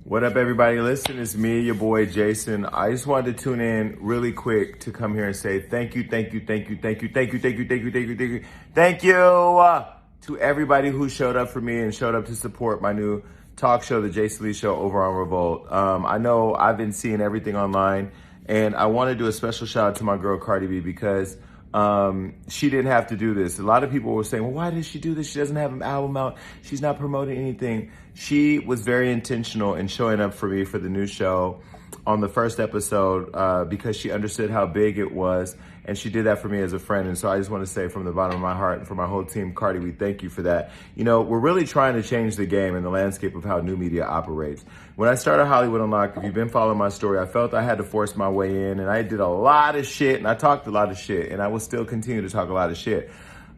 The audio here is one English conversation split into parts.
What up, everybody? Listen, it's me, your boy Jason. I just wanted to tune in really quick to come here and say thank you to everybody who showed up for me and showed up to support my new talk show, The Jason Lee Show, over on Revolt. I know I've been seeing everything online, and I want to do a special shout out to my girl Cardi B because she didn't have to do this. A lot of people were saying, well, why did she do this? She doesn't have an album out. She's not promoting anything. She was very intentional in showing up for me for the new show on the first episode because she understood how big it was, and she did that for me as a friend. And so I just want to say from the bottom of my heart and for my whole team, Cardi, we thank you for that. You know, we're really trying to change the game and the landscape of how new media operates. When I started Hollywood Unlocked, if you've been following my story, I felt I had to force my way in, and I did a lot of shit, and I talked a lot of shit, and I will still continue to talk a lot of shit.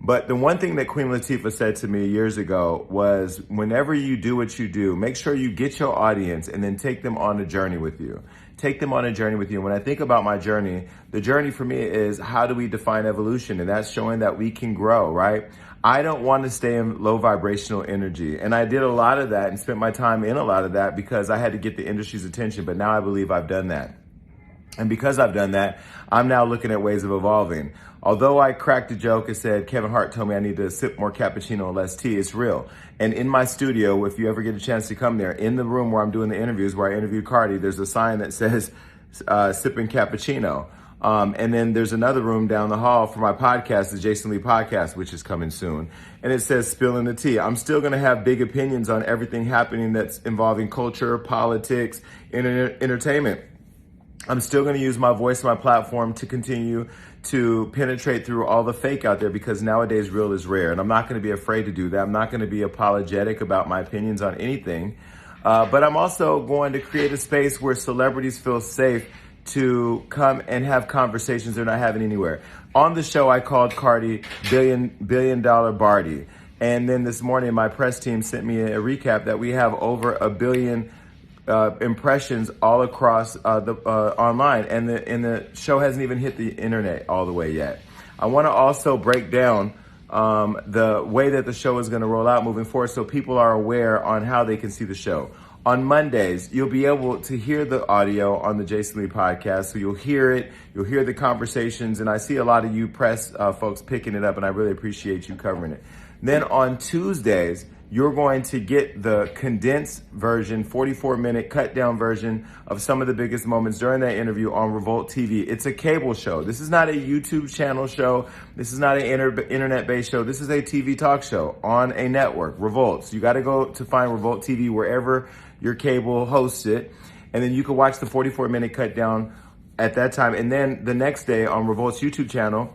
But the one thing that Queen Latifah said to me years ago was, whenever you do what you do, make sure you get your audience and then take them on a journey with you. Take them on a journey with you. When I think about my journey, the journey for me is, how do we define evolution? And that's showing that we can grow, right? I don't want to stay in low vibrational energy. And I did a lot of that and spent my time in a lot of that because I had to get the industry's attention. But now I believe I've done that. And because I've done that, I'm now looking at ways of evolving. Although I cracked a joke and said, Kevin Hart told me I need to sip more cappuccino and less tea, it's real. And in my studio, if you ever get a chance to come there, in the room where I'm doing the interviews, where I interviewed Cardi, there's a sign that says, sipping cappuccino. And then there's another room down the hall for my podcast, the Jason Lee Podcast, which is coming soon. And it says spilling the tea. I'm still going to have big opinions on everything happening that's involving culture, politics, and entertainment. I'm still going to use my voice and my platform to continue to penetrate through all the fake out there, because nowadays real is rare. And I'm not going to be afraid to do that. I'm not going to be apologetic about my opinions on anything. But I'm also going to create a space where celebrities feel safe to come and have conversations they're not having anywhere. On the show, I called Cardi billion dollar Bardi. And then this morning, my press team sent me a recap that we have over 1 billion impressions all across online, and the show hasn't even hit the internet all the way yet. I want to also break down the way that the show is going to roll out moving forward, so people are aware on how they can see the show. On Mondays, you'll be able to hear the audio on the Jason Lee Podcast, so you'll hear it, you'll hear the conversations, and I see a lot of you press folks picking it up, and I really appreciate you covering it. Then on Tuesdays, you're going to get the condensed version, 44-minute cut-down version of some of the biggest moments during that interview on Revolt TV. It's a cable show. This is not a YouTube channel show. This is not an internet-based show. This is a TV talk show on a network, Revolt. So you got to go to find Revolt TV wherever your cable hosts it, and then you can watch the 44-minute cut-down at that time. And then the next day on Revolt's YouTube channel,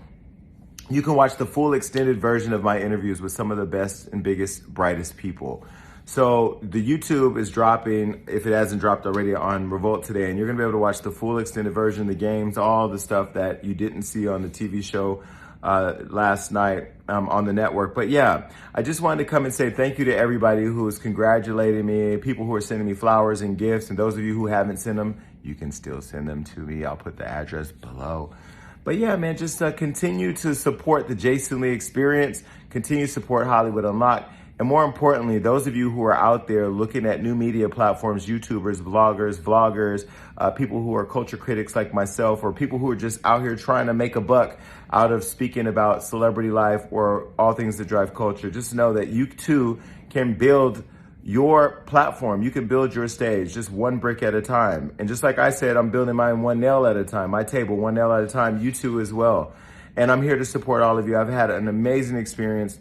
you can watch the full extended version of my interviews with some of the best and biggest, brightest people. So the YouTube is dropping, if it hasn't dropped already, on Revolt today, and you're gonna be able to watch the full extended version, the games, all the stuff that you didn't see on the TV show last night on the network. But yeah, I just wanted to come and say thank you to everybody who is congratulating me, people who are sending me flowers and gifts, and those of you who haven't sent them, you can still send them to me. I'll put the address below. But yeah, man, just continue to support the Jason Lee experience, continue to support Hollywood Unlocked, and more importantly, those of you who are out there looking at new media platforms, YouTubers, bloggers, vloggers, people who are culture critics like myself, or people who are just out here trying to make a buck out of speaking about celebrity life or all things that drive culture, just know that you too can build your platform. You can build your stage just one brick at a time. And just like I said, I'm building mine one nail at a time, my table one nail at a time, you too as well. And I'm here to support all of you. I've had an amazing experience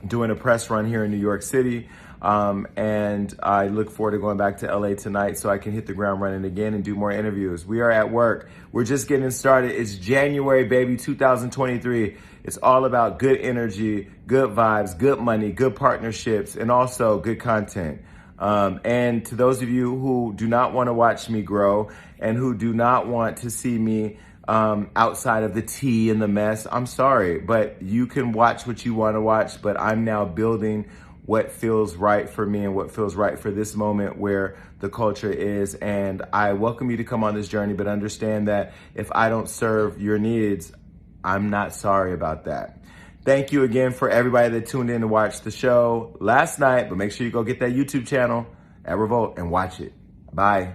doing a press run here in New York City. And I look forward to going back to LA tonight so I can hit the ground running again and do more interviews. We are at work. We're just getting started. It's January, baby, 2023. It's all about good energy, good vibes, good money, good partnerships, and also good content. And to those of you who do not want to watch me grow and who do not want to see me outside of the tea and the mess, I'm sorry, but you can watch what you want to watch, but I'm now building what feels right for me and what feels right for this moment where the culture is. And I welcome you to come on this journey, but understand that if I don't serve your needs, I'm not sorry about that. Thank you again for everybody that tuned in to watch the show last night, but make sure you go get that YouTube channel, at Revolt and watch it. Bye.